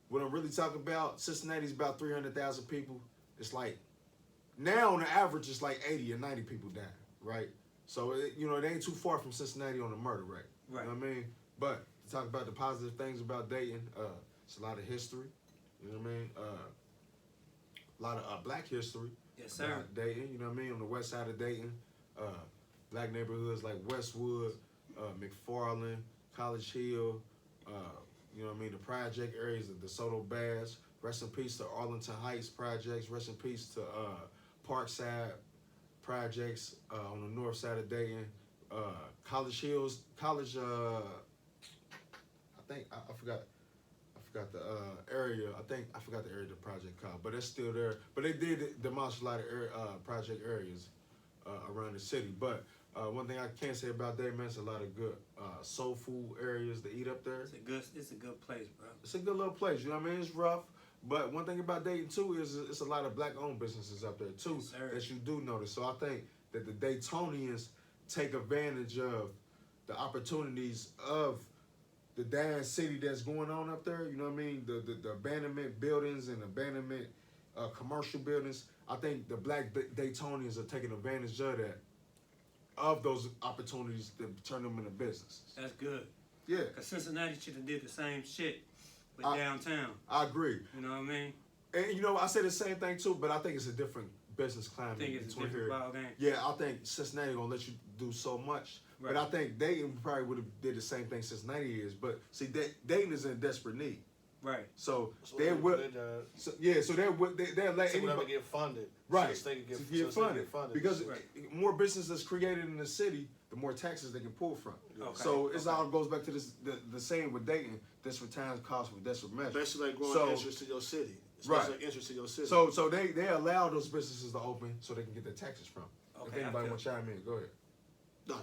what I'm really talking about, Cincinnati's about 300,000 people. It's like now on the average, it's like 80 or 90 people dying, right? So it ain't too far from Cincinnati on the murder rate. Right. You know what I mean? But to talk about the positive things about Dayton, it's a lot of history. You know what I mean? A lot of black history. Yes, sir. About Dayton, you know what I mean? On the west side of Dayton, black neighborhoods like Westwood, McFarland, College Hill, you know what I mean? The project areas of DeSoto Bass. Rest in peace to Arlington Heights projects. Rest in peace to Parkside projects on the north side of Dayton. College Hills, College. I think I forgot the area. I forgot the area of the project called, but it's still there. But they did demolish a lot of project areas around the city. But one thing I can say about Dayton, man, it's a lot of good soul food areas to eat up there. It's a good place, bro. It's a good little place. You know what I mean? It's rough. But one thing about Dayton too is it's a lot of black-owned businesses up there too, yes, that you do notice. So I think that the Daytonians take advantage of the opportunities of the damn city that's going on up there. You know what I mean? The abandonment buildings and abandonment commercial buildings. I think the black Daytonians are taking advantage of that, of those opportunities to turn them into businesses. That's good. Yeah, Because Cincinnati should have did the same shit with I- downtown. I agree. You know what I mean? And I say the same thing too, but I think it's a different business climate I think it's a between different here. ball game. Yeah, I think Cincinnati gonna let you do so much, Right. but I think Dayton probably would have did the same thing Cincinnati is. But see, Dayton is in desperate need, Right. so So they will. they're So, yeah, so they're let so whatever anybody get funded. right So they can to get, get so they funded can get because Right. more business is created in the city, the more taxes they can pull from. Okay. So it's Okay. all goes back to the saying with Dayton: desperate times call for desperate measures. Especially like growing So- interest to your city. Right. Especially like interest to your city. So they allow those businesses to open so they can get their taxes from. If Okay, I anybody feel- want to chime in, go ahead. no,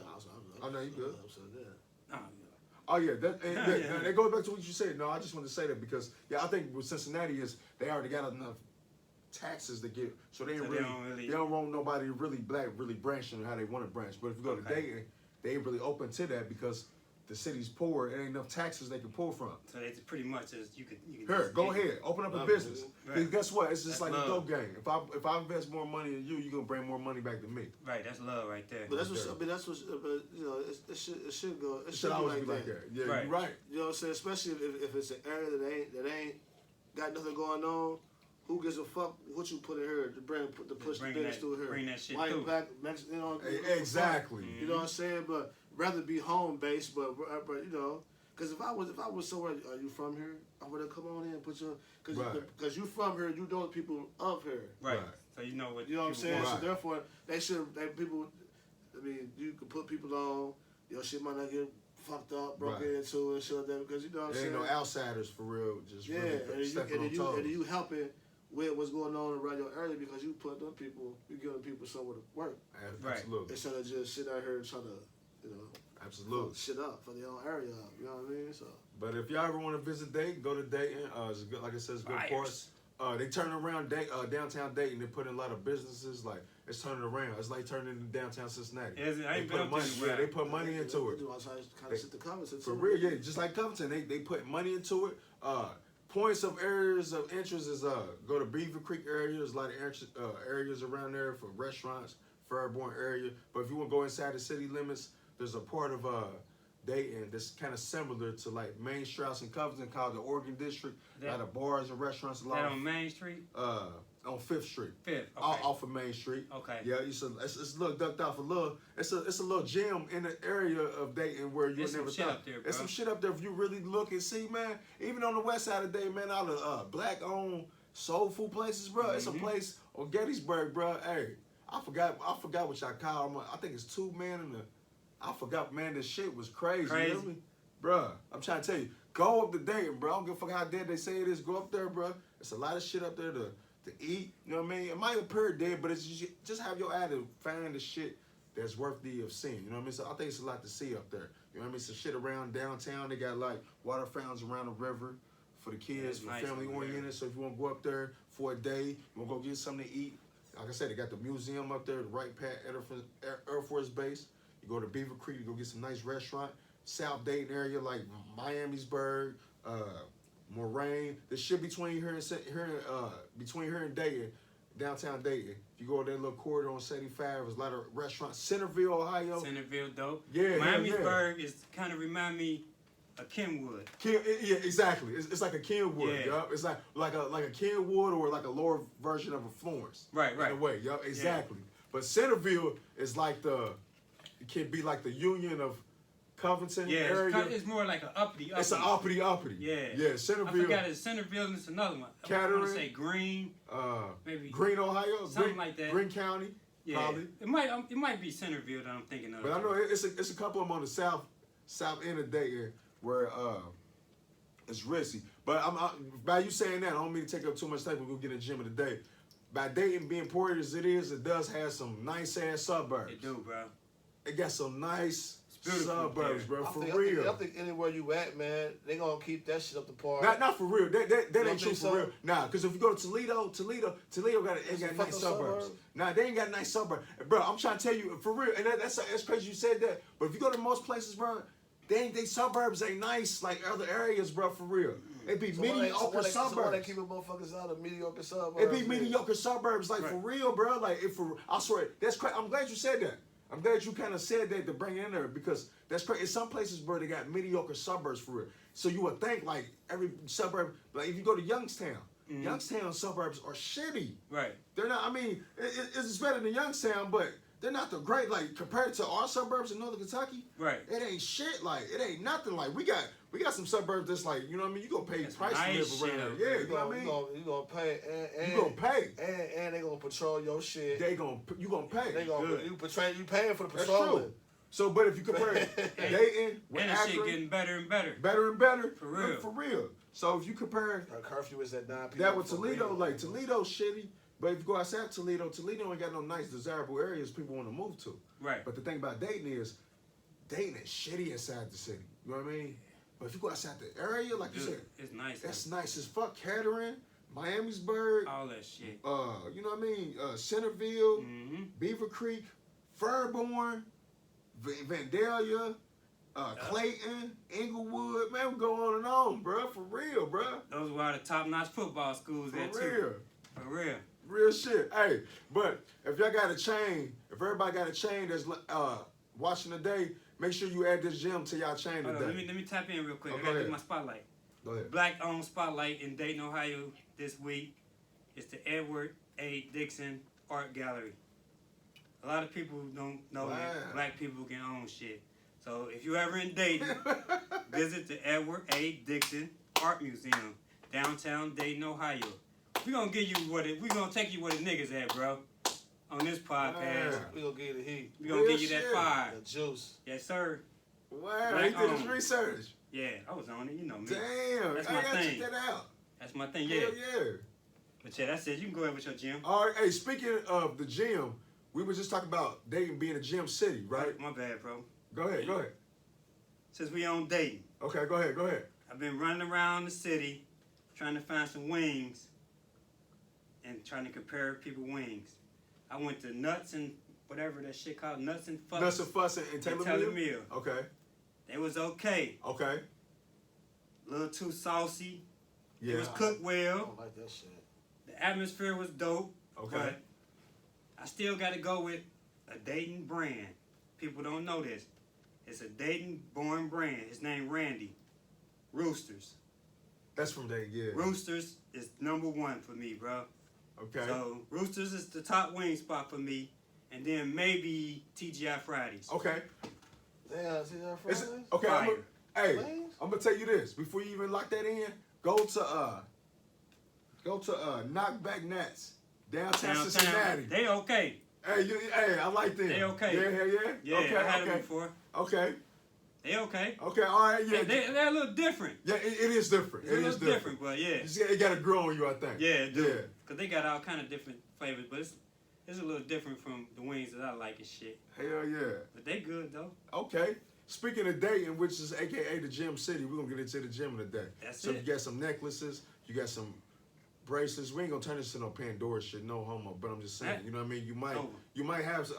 Oh, no, you good. I'm saying that. Oh, yeah. Oh yeah, that Yeah. it goes back to what you said. No, I just want to say that because I think with Cincinnati is they already got enough taxes to get, so they ain't So they really don't they don't want nobody really black really branching how they want to branch. But if you go to Okay. Dayton, they ain't really open to that because the city's poor. It ain't enough taxes they can pull from. So it's pretty much as you can. Here, just go get- ahead, open up a Love business. it, Right. Because guess what? It's just That's like a love. dope game. If I invest more money in you, you're gonna bring more money back to me. Right. That's love right there. But that's what There. I mean. That's what it should go. It It should should be always like be like that. that. Yeah, Right. you're right. You know what I'm saying? Especially if it's an area that ain't got nothing going on. Who gives a fuck what you put in here to push the bring business that- through here? bring that shit White, through. black, Mexican, you know. Exactly. You know what I'm saying? But rather be home based, but you know, because if I was somewhere, are you from here? I would have come on in and put your Right. because you from here, you know the people of here. Right. Right. So you know what. You know what I'm people saying? want. Right. So therefore, people. I mean, you can put people on. Your shit might not get fucked up, broken Right. into, and shit like that. Because you know what I'm There ain't saying? no outsiders for real. Just Yeah, really stepping on toes. and you helping with what's going on around your area because you put them people, you giving people somewhere to work Right. Absolutely. instead of just sit out here and try to, you know, Absolutely. fuck shit up for their own area up. You know what I mean? So But if y'all ever want to visit Dayton, go to Dayton. It's good, like I said, it's good Fires. parts. They turn around downtown Dayton. They put in a lot of businesses. Like it's turning around. It's like turning into downtown Cincinnati. Is it? I They ain't been put up money. there. Yeah, they put money into it. I was trying to kind of sit the comments into For it. real, yeah, just like Covington, they put money into it. Points of areas of interest is go to Beaver Creek area. There's a lot of areas around there for restaurants, Fairborn area. But if you want to go inside the city limits, there's a part of Dayton that's kind of similar to like Main Strauss and Covington called the Oregon District. A lot of bars and restaurants Is that along on Main Street? on 5th Street. Fifth. Okay. Off of Main Street. Okay. Yeah, it's a little ducked off a little. It's a little gym in the area of Dayton where you There's never some shit thought. up there, There's bro. some shit up there if you really look and see, man. Even on the west side of Dayton, man, all the black owned soul food places, bro. It's a place on Gettysburg, bro. Hey, I forgot what y'all call them. I think it's 2 men in the. I forgot, man. This shit was crazy. You Crazy. know me? Bruh, I'm trying to tell you, go up to Dayton, bro. I don't give a fuck how dead they say it is. Go up there, bro. It's a lot of shit up there to eat. You know what I mean? It might appear dead, but it's just have your eye to find the shit that's worthy of seeing. You know what I mean? So I think it's a lot to see up there. You know what I mean? Some shit around downtown. They got like water fountains around the river for the kids, That's for nice family over there. oriented. So if you want to go up there for a day, you want to go get something to eat. Like I said, they got the museum up there, the Wright Pat Air Force Base. You You go to Beaver Creek, you go get some nice restaurant. South Dayton area like Miamisburg, Moraine. The shit between here and Dayton, downtown Dayton. If you go to that little corridor on 75, there's a lot of restaurants. Centerville, Ohio. Centerville, dope. Yeah, Miamisburg is kind of remind me of Kenwood. Yeah, exactly. It's like a Kenwood. Yeah. Yup. It's like a Kenwood or like a lower version of a Florence. Right. In a way. Yup. Exactly. Yeah. But Centerville is like it can be like the Union of Covington area. It's more like an uppity. It's an uppity. Yeah, Centerville. I forgot it's Centerville and it's another one. I want to say Green. Maybe Green, Ohio. Something like that. Green County. Yeah. Probably. It might be Centerville that I'm thinking of. But I know it's a couple of them on the south end of Dayton where it's risky. But by you saying that, I don't mean to take up too much time. We're gonna get in the gym of the day. By Dayton being poor as it is, it does have some nice ass suburbs. It do, bro. It got some nice suburbs, bro. I think anywhere you at, man, they gonna keep that shit up to par. Not for real. That ain't true for real. Nah, because if you go to Toledo got nice suburbs. Nah, they ain't got nice suburbs, bro. I'm trying to tell you for real, and that's crazy you said that. But if you go to most places, bro, they suburbs ain't nice like other areas, bro. For real, it be mediocre suburbs. So they keep motherfuckers out of mediocre suburbs. It be mediocre suburbs, like for real, bro. Like I swear, that's crazy. I'm glad you said that. I'm glad you kind of said that to bring it in there because that's crazy. In some places, bro, they got mediocre suburbs for real. So you would think like every suburb, like if you go to Youngstown, Youngstown suburbs are shitty. Right. They're not. I mean, it's better than Youngstown, but they're not the great. Like compared to our suburbs in Northern Kentucky, right? It ain't shit. Like it ain't nothing. Like we got some suburbs that's like, you know what I mean. You gonna pay price to live around. Yeah, you know what I mean. You gonna pay, and you gonna pay, and they gonna patrol your shit. You gonna pay. They gonna you paying for the That's patrolling. true. So, but if you compare Dayton with and Akron, shit getting better and better. Better and better. For real. For real. So if you compare curfew is at 9 p.m. that with Toledo, like Toledo's shitty, but if you go outside Toledo ain't got no nice desirable areas people want to move to. Right. But the thing about Dayton is shitty inside the city. You know what I mean? But if you go outside the area, like you said, it's nice. That's nice as fuck. Kettering, Miamisburg, all that shit. You know what I mean? Centerville, Beaver Creek, Fairborn, Vandalia, Clayton, Inglewood, man, we go on and on, bro. For real, bro. Those were the top-notch football schools there too. For real. Real shit. Hey, but if y'all got a chain, if everybody got a chain that's watching today, make sure you add this gym to y'all chain today. Let me tap in real quick. I gotta do my spotlight. Go ahead. Black-owned spotlight in Dayton, Ohio this week. It's the Edward A. Dixon Art Gallery. A lot of people don't know that black people can own shit. So if you ever in Dayton, visit the Edward A. Dixon Art Museum, downtown Dayton, Ohio. We're gonna take you where the niggas at, bro. On this podcast. We're gonna give you the heat. We're gonna give you that fire. The juice. Yes, sir. Wow, he did his research. Yeah, I was on it, you know me. Damn, that's my thing. Check that out. That's my thing, Hell yeah. But yeah, that's it. You can go ahead with your gym. All right, hey, speaking of the gym, we were just talking about Dayton being a gym city, right? My bad, bro. Go ahead. Since we on Dayton. Okay, go ahead. I've been running around the city trying to find some wings and trying to compare people wings. I went to Nuts and whatever that shit called, Nuts and Fuss. Nuts and Fuss and Taylor Mill? Okay. They was okay. Okay. A little too saucy. Yeah. It was cooked well. I don't like that shit. The atmosphere was dope. Okay. But I still got to go with a Dayton brand. People don't know this. It's a Dayton-born brand. His name Randy. Roosters. That's from Dayton, yeah. Roosters is #1 for me, bro. Okay. So Roosters is the top wing spot for me, and then maybe TGI Fridays. Okay. Yeah, TGI Fridays. Okay. I'm gonna tell you this before you even lock that in. Go to Knockback Nats downtown Cincinnati. They okay. Hey, I like them. They okay. Yeah. Yeah, okay, I had them before. Okay. They okay. Okay, all right, yeah. They're a little different. Yeah, it is different. It's a little different, but yeah. It got to grow on you, I think. Yeah, it do. Because they got all kind of different flavors, but it's a little different from the wings that I like and shit. Hell yeah. But they good, though. Okay. Speaking of Dayton, which is a.k.a. the Gym City, we're going to get into the gym today. So you got some necklaces, you got some bracelets. We ain't going to turn this into no Pandora shit, no homo, but I'm just saying, you know what I mean? You might have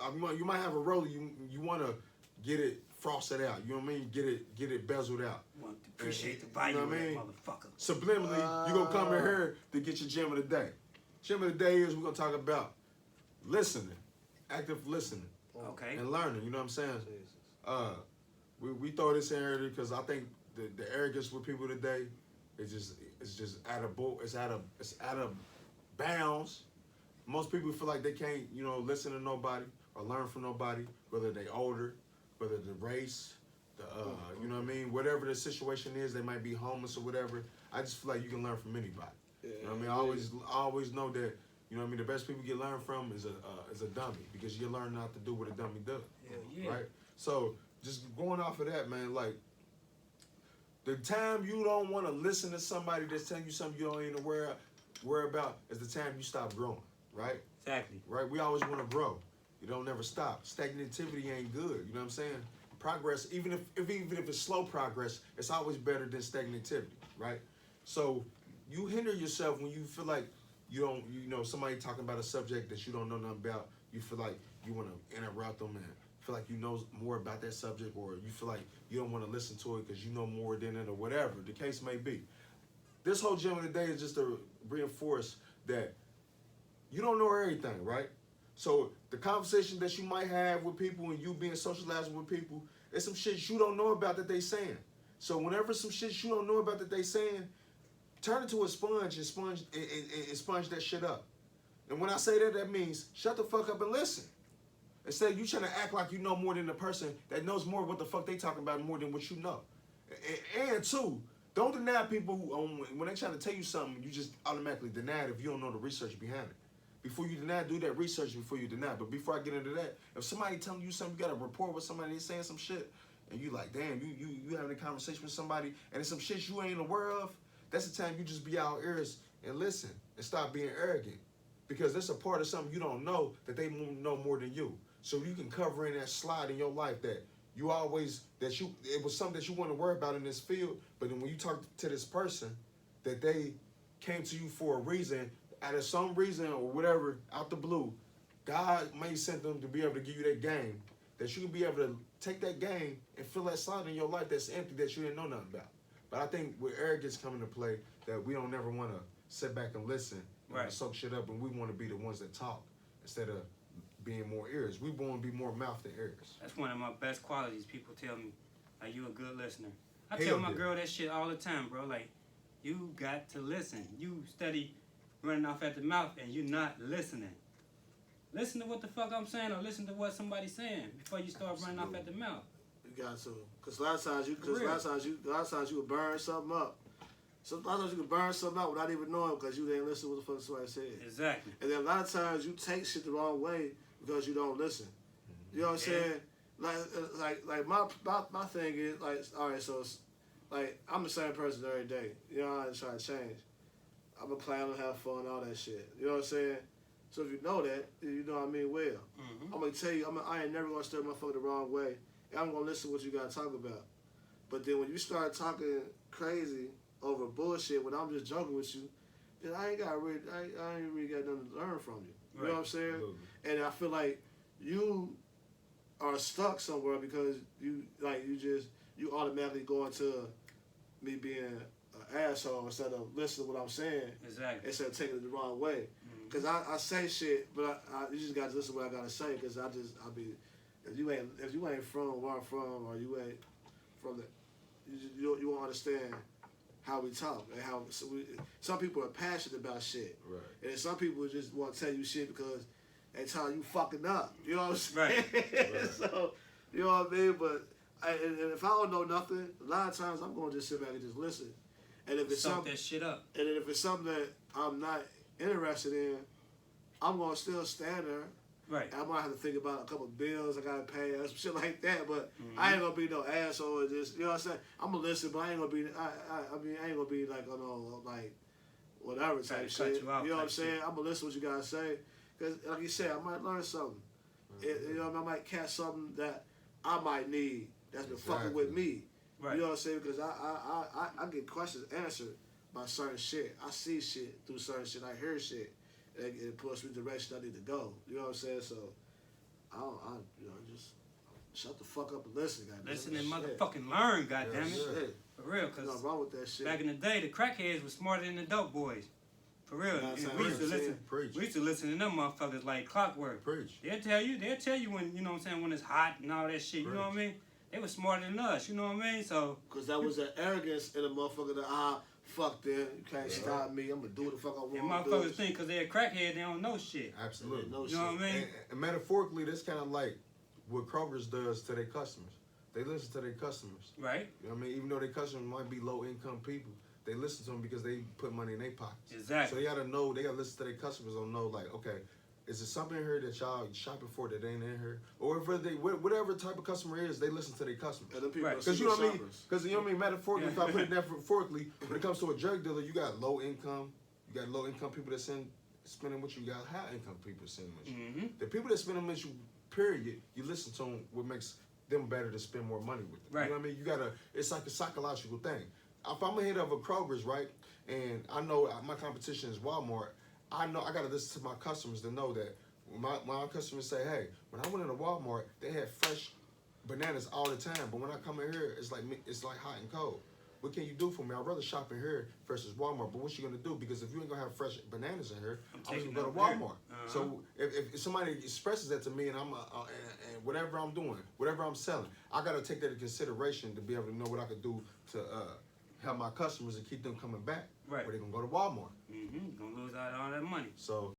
a roller you want to get it frosted out. You know what I mean? Get it bezeled out. Want to appreciate And- the value you know of what I that mean? motherfucker. Subliminally, you gonna come in here to get your gem of the day. Gem of the day is we're gonna talk about listening, active listening, Okay. and learning. You know what I'm saying? We throw this in here because I think the arrogance with people today is just out of bounds. Most people feel like they can't, listen to nobody or learn from nobody, whether they older, whether the race, you know what I mean, whatever the situation is, they might be homeless or whatever. I just feel like you can learn from anybody. You know what I mean? I always know that, you know what I mean, the best people you learn from is a dummy, because you learn not to do what a dummy does. Yeah. Right? So just going off of that, man, like the time you don't want to listen to somebody that's telling you something you don't even worry about is the time you stop growing, right? Exactly. Right? We always want to grow. You don't never stop. Stagnativity ain't good. You know what I'm saying? Progress, even if it's slow progress, it's always better than stagnativity, right? So you hinder yourself when you feel like somebody talking about a subject that you don't know nothing about. You feel like you want to interrupt them and feel like you know more about that subject, or you feel like you don't want to listen to it because you know more than it, or whatever the case may be. This whole gem of the day is just to reinforce that you don't know everything, right? So the conversation that you might have with people and you being socializing with people, there's some shit you don't know about that they saying. So whenever some shit you don't know about that they saying, turn it to a sponge and sponge that shit up. And when I say that, that means shut the fuck up and listen. Instead of you trying to act like you know more than the person that knows more what the fuck they talking about more than what you know. And two, don't deny people when they trying to tell you something, you just automatically deny it if you don't know the research behind it. Before you deny, do that research before you deny. But before I get into that, if somebody telling you something, you got a rapport with somebody, they saying some shit, and you like, damn, you having a conversation with somebody, and it's some shit you ain't aware of, that's the time you just be out ears and listen and stop being arrogant. Because there's a part of something you don't know that they know more than you. So you can cover in that slide in your life that it was something that you want to worry about in this field, but then when you talk to this person, that they came to you for a reason, out of some reason or whatever, out the blue, God may send them to be able to give you that game, that you can be able to take that game and fill that slot in your life that's empty that you didn't know nothing about. But I think with arrogance coming to play, that we don't never want to sit back and listen and soak shit up, and we want to be the ones that talk instead of being more ears. We want to be more mouth than ears. That's one of my best qualities. People tell me, like, you a good listener. I Hell tell my yeah. girl that shit all the time, bro. Like, you got to listen. You steady running off at the mouth and you're not listening. Listen to what the fuck I'm saying, or listen to what somebody's saying before you start running off at the mouth. You got to, because a lot of times you would burn something up. So a lot of times you can burn something out without even knowing because you didn't listen to what the fuck somebody said. Exactly. And then a lot of times you take shit the wrong way because you don't listen. You know what I'm saying? Like my thing is like, all right, so it's, like I'm the same person every day. You know, I just try to change. I'm a clown and have fun, all that shit. You know what I'm saying? So if you know that, you know what I mean well. Mm-hmm. I'm gonna tell you, I ain't never gonna steer motherfucker the wrong way. And I'm gonna listen to what you gotta talk about. But then when you start talking crazy over bullshit when I'm just joking with you, then I ain't really got nothing to learn from you. You know what I'm saying? Absolutely. And I feel like you are stuck somewhere because you automatically go into me being an asshole instead of listening to what I'm saying. Exactly. Instead of taking it the wrong way. Because I say shit, but you just got to listen to what I got to say. Because if you ain't from where I'm from, or you ain't from you won't understand how we talk and how some people are passionate about shit, Right. and some people just want to tell you shit because they tell you fucking up. You know what I'm saying? Right. So you know what I mean. But and if I don't know nothing, a lot of times I'm gonna just sit back and just listen. And if it's Soak that shit up. And then if it's something that I'm not interested in, I'm gonna still stand there. Right. I might have to think about a couple of bills I gotta pay or some shit like that, but I ain't gonna be no asshole or just, you know what I'm saying? I'm gonna listen, but I ain't gonna be, I ain't gonna be like, oh no, like, whatever type shit. You know what I'm saying? I'm gonna listen to what you gotta say, because like you said, I might learn something. You know, I might catch something that I might need that's been fucking with me. Right. You know what I'm saying? Because I get questions answered by certain shit. I see shit through certain shit. I hear shit. And it puts me in the direction I need to go. You know what I'm saying? So, just shut the fuck up and listen, goddamn. Listen and Shit. motherfucking learn, goddamn it. Shit. For real, Nothing cause wrong with that shit. back in the day, the crackheads was smarter than the dope boys. For real, You know what I'm and we used to saying? listen. Preach. We used to listen to them motherfuckers like clockwork. Preach. They'll tell you when, you know what I'm saying, when it's hot and all that shit, you know what I mean? They was smarter than us, you know what I mean? So, Cause that was an arrogance in a motherfucker that fuck them, you can't stop me, I'm gonna do what the fuck I want and to motherfuckers do. think cause they're a crackhead, they don't know shit. Absolutely. No You know what I mean? And metaphorically, that's kind of like what Kroger's does to their customers. They listen to their customers. Right? You know what I mean? Even though their customers might be low income people, they listen to them because they put money in their pockets. Exactly. So they gotta know, they gotta listen to their customers and know, like, okay, is there something in here that y'all shopping for that ain't in here? Or if they, whatever type of customer is, they listen to their customers. And them people Right. are Because you know what I mean? shoppers. Because you know what I mean? Metaphorically, Yeah. if I put it metaphorically, when it comes to a drug dealer, you got low income people that spending with you. You got high income people spending with you. Mm-hmm. The people that spending with you, period, you listen to them. What makes them better to spend more money with them? Right. You know what I mean? It's like a psychological thing. If I'm ahead of a Kroger's, right, and I know my competition is Walmart, I know I gotta listen to my customers to know that when my customers say, hey, when I went into Walmart, they had fresh bananas all the time, but when I come in here, it's like hot and cold. What can you do for me? I'd rather shop in here versus Walmart. But what you gonna do? Because if you ain't gonna have fresh bananas in here, I'm just taking gonna go to them here. Walmart. So if somebody expresses that to me, and and whatever I'm doing, whatever I'm selling, I gotta take that into consideration to be able to know what I could do to help my customers and keep them coming back. Right. Or they gonna go to Walmart. Mm-hmm. Gonna lose out all that money. So